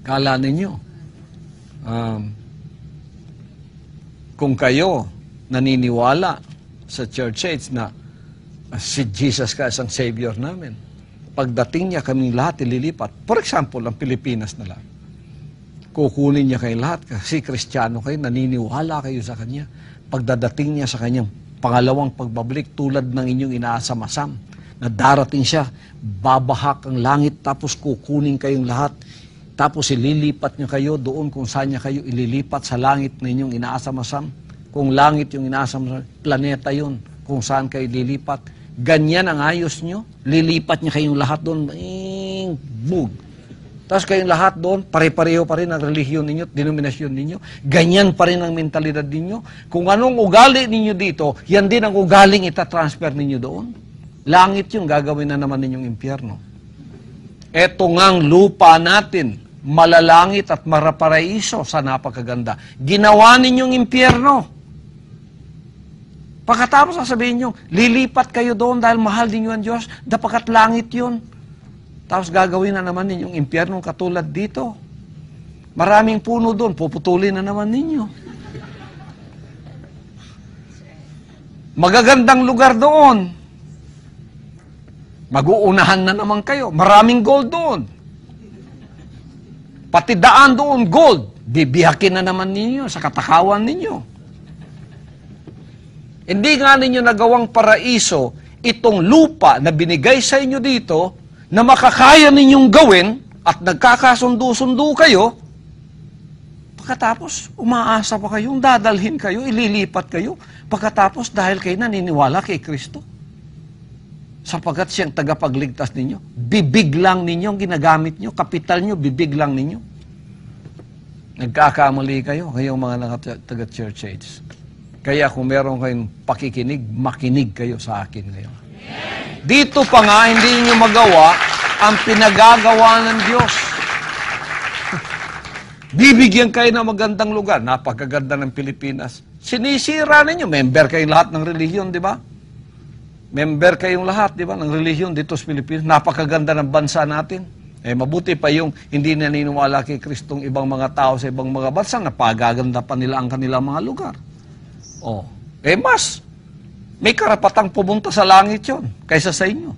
Kala ninyo, kung kayo naniniwala sa church age na si Jesus Christ ang Savior namin, pagdating niya kaming lahat ililipat. For example, ang Pilipinas na lang. Kukunin niya kayo lahat kasi Kristiyano kayo, naniniwala kayo sa Kanya. Pagdadating niya sa Kanyang pangalawang pagbabalik tulad ng inyong inaasam-asam na darating siya, babahak ang langit tapos kukunin kayong lahat. Tapos ililipat niya kayo doon kung saan niya kayo ililipat sa langit na inyong inaasam-asam. Kung langit yung inaasam-asam, planeta yun kung saan kayo lilipat. Ganyan ang ayos nyo. Lilipat niya kayong lahat doon. Bug. Tapos kayong lahat doon, pare-pareho pa rin ang relihiyon ninyo, denominasyon ninyo. Ganyan pa rin ang mentalidad ninyo. Kung anong ugali ninyo dito, yan din ang ugaling itatransfer ninyo doon. Langit yung gagawin na naman ninyong impyerno. Eto ngang lupa natin, malalangit at maraparaiso sa napakaganda. Ginawa ninyong impyerno. Pagkatapos sasabihin nyo, lilipat kayo doon dahil mahal ninyo ang Diyos, dapakat langit yun. Tapos gagawin na naman ninyong impyernong katulad dito. Maraming puno doon, puputulin na naman ninyo. Magagandang lugar doon. Mag-uunahan na naman kayo. Maraming gold doon. Pati daan doon, gold. Bibihakin na naman ninyo sa katakawan ninyo. Hindi nga ninyo nagawang paraiso itong lupa na binigay sa inyo dito na makakaya ninyong gawin at nagkakasundo-sundo kayo, pagkatapos umaasa pa kayong dadalhin kayo, ililipat kayo, pagkatapos dahil kayo naniniwala kay Kristo. Sapagkat siyang tagapagligtas ninyo, bibig lang ninyo ang ginagamit nyo, kapital nyo, bibig lang ninyo. Nagkakamali kayo, kayong mga taga-church age. Kaya kung meron kayong pakikinig, makinig kayo sa akin ngayon. Dito pa nga, hindi niyo magawa ang pinagagawa ng Diyos. Bibigyan kayo ng magandang lugar. Napakaganda ng Pilipinas. Sinisira ninyo. Member kayong lahat ng relihiyon, di ba? Member kayong lahat, di ba, ng relihiyon dito sa Pilipinas. Napakaganda ng bansa natin. Mabuti pa yung hindi naniniwala kay Kristong ibang mga tao sa ibang mga bansa, napagaganda pa nila ang kanilang mga lugar. Mas may karapatang pumunta sa langit yon kaysa sa inyo.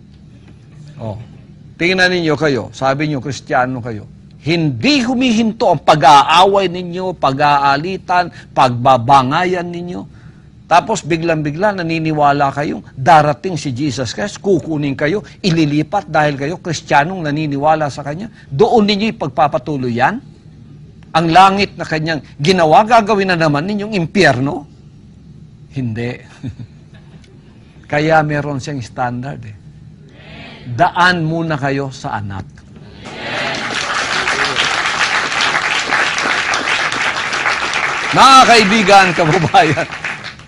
Tingnan ninyo kayo, sabi niyo Kristiyano kayo, hindi humihinto ang pag-aaway ninyo, pag-aalitan, pagbabangayan ninyo. Tapos biglang-bigla naniniwala kayong darating si Jesus Christ, kukunin kayo, ililipat dahil kayo Kristiyanong naniniwala sa Kanya. Doon ninyo ipagpapatuloy yan. Ang langit na Kanyang ginawa, gagawin na naman ninyong impyerno. Hindi. Kaya meron siyang standard. Daan muna kayo sa anak. Mga kaibigan, kababayan,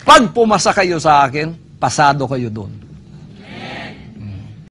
pag pumasa kayo sa akin, pasado kayo doon.